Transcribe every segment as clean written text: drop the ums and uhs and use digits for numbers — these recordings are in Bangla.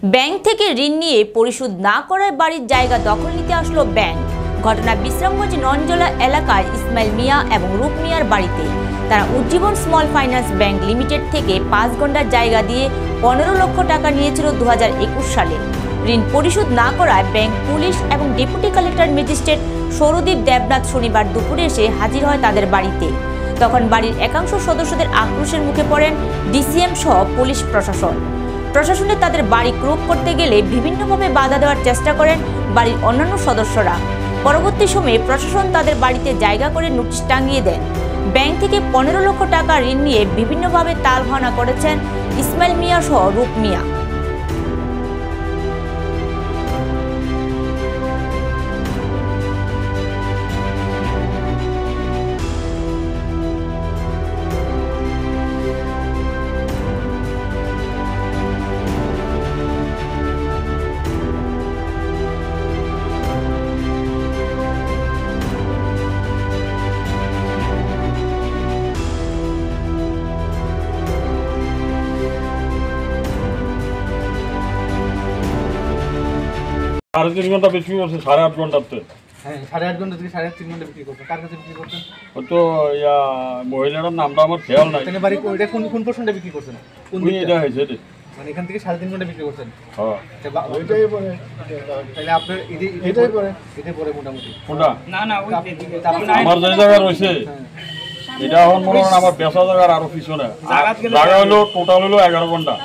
ব্যাংক থেকে ঋণ নিয়ে পরিশোধ না করায় বাড়ির জায়গা দখল নিতে আসলো ব্যাংক। ঘটনা বিশ্রামগঞ্জ ননজলা এলাকায় ইসমাইল মিয়া এবং রূপ মিয়ার বাড়িতে। তারা Ujjivan small finance bank limited থেকে 5 ঘন্টার জায়গা দিয়ে 15 লক্ষ টাকা নিয়েছিল 2021 সালে। ঋণ পরিশোধ না করায় ব্যাংক পুলিশ এবং deputy collector magistrate Sourodip Debnath শনিবার দুপুরে এসে হাজির হয় তাদের বাড়িতে। তখন বাড়ির একাংশ সদস্যদের আক্রোশের মুখে পড়েন ডিসিএম সহ পুলিশ প্রশাসনে তাদের বাড়ি ক্রোপ করতে গেলে বিভিন্নভাবে বাধা দেওয়ার চেষ্টা করেন বাড়ির অন্যান্য সদস্যরা। পরবর্তী সময়ে প্রশাসন তাদের বাড়িতে জায়গা করে নোটিশ টাঙিয়ে দেন। ব্যাংক থেকে 15 লক্ষ টাকা ঋণ নিয়ে বিভিন্নভাবে তালভানা করেছেন ইসমাইল মিয়া সহ রূপ মিয়া। সাড়ে 3 ঘন্টা বিক্রি করছে, 8.5 ঘন্টাতে। হ্যাঁ, 8.5 ঘন্টা থেকে 3.5 ঘন্টা বিক্রি করছেন। কার কাছে বিক্রি করছেন? তো মহিলাটার নামটা আমার খেয়াল নাই। এখানে বাড়ি ওইটা কোন পোর্শনটা বিক্রি করছেন? কোন এটা হয়েছে রে, মানে এখান থেকে 3.5 ঘন্টা বিক্রি করছেন। হ্যাঁ, ওইটাই পড়ে। তাহলে আপনার এটাই পড়ে মোটামুটি। কোনটা? না আমার যে জায়গা রয়েছে এটা এখন মনে হয় আমার বেচা জায়গার আরো পিছনে। জায়গা হলো টোটাল হলো 11 ঘন্টা।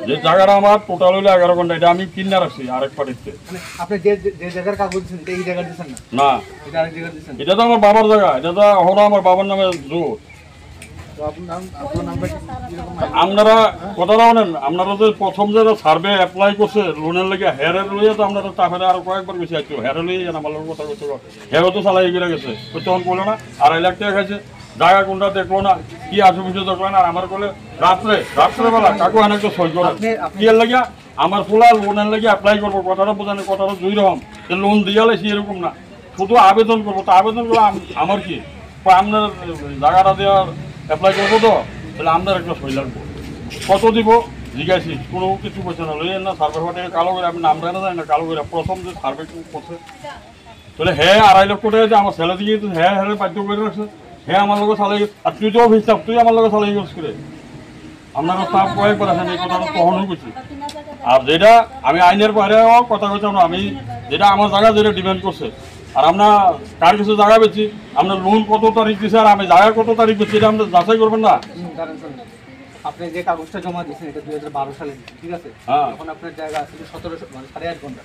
যে জায়গাটা আমার টোটাল হলো 11 ঘন্টা, এটা আমি কিনে রাখছি আরেক পার্টিতে। মানে আপনি যে জায়গার কাগজ দিচ্ছেন এই জায়গা দিচ্ছেন না? না, এটা আরেক জায়গা দিচ্ছেন। এটা তো আমার বাবার জায়গা, এটা তো হলো আমার বাবার নামে জোর। তো আপনার নামটা কি এরকম? আপনারা কথাটা বলেন, আপনারা যে প্রথম যে সার্ভে অ্যাপ্লাই করছে লোনের লেগে হেরে লইয়া তো আপনারা তারপরে আরো কয়েকবার বেশি আসছো। হেরে লইয়া আমার লোক কথা করছে, হেও তো চালাই গিয়ে গেছে, তখন করলো না। 2.5 লাখ টাকা খাইছে, জায়গা কোনটা দেখলো না, কি আসুবিধা দেখলো না। আর আমার বলে রাত্রেবেলা কাকু এনে তো সই করে কি এর লাগিয়া আমার ফুলা লোনের লেগে অ্যাপ্লাই করবো। কথাটা বোঝানো, কথাটা দুই রকম। লোন দিয়ালে এরকম না, শুধু আবেদন করবো। তো আবেদন করলে আমার কি আপনার জায়গাটা দেওয়ার অ্যাপ্লাই করবো, তো তাহলে আপনার একটা সই লাগবো। কত দিব জিজ্ঞাসি, কোনো কিছু করছে না। লইয়েন না সার্ভে ফাটে কালো করে, আমি নামটা না জানি না, কালো করে প্রথম যে সার্ভে করছে তাহলে হ্যাঁ 2.5 লক্ষ টাকা আমার ছেলে দিয়ে হ্যাঁ বাধ্য করে রাখছে। হ্যাঁ আমার লোক চালাই, আর তুই তো হিসাব তুই আমার লোক চালাই ইউজ করে আপনার তাপ কয়েকবার আছেন, এই কথাটা কখনোই করছি। আর যেটা আমি আইনের বাইরে কথা বলছি না, আমি যেটা আমার জায়গা যেটা ডিমান্ড করছে, আর আমরা কার কিছু জায়গা বেছি, আপনার লোন কত তারিখ দিচ্ছে আর আমি জায়গা কত তারিখ বেছি, এটা আমরা যাচাই করবেন না। আপনি যে কাগজটা জমা দিয়েছেন এটা 2012 সালে, ঠিক আছে? তখন আপনার জায়গা আছে 17 মানে 8.5 ঘন্টা।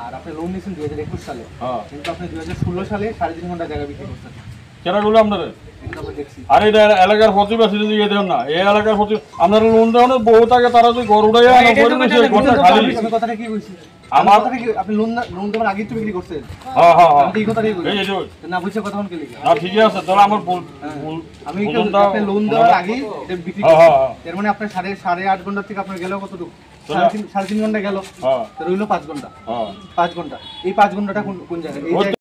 আর আপনি লোন নিয়েছেন 2021 সালে, কিন্তু আপনি 2016 সালে 3.5 ঘন্টা জায়গা বিক্রি করছেন। কেনা করলো আপনারা? আর এটা এলাকার প্রতিবাসী দিয়ে দেন না, এই এলাকার প্রতি আপনারা লোন দেওয়ার বহুত আগে তারা যে গরু উড়াইয়া কথাটা কি বলছি আমার আপনি লোন দেওয়ার আগেই তো বিক্রি করছেন। এই কথাটাই বলছি না, বুঝছে কথা কোন কে লিখে না, ঠিকই আছে। তাহলে আমার আমি আপনি লোন দেওয়ার আগেই বিক্রি এর মানে আপনার 8.5 ঘন্টা থেকে আপনার গেল কতটুকু? 3.5 ঘন্টা গেল, রইল 5 ঘন্টা। 5 ঘন্টা, এই 5 ঘন্টাটা কোন জায়গায়?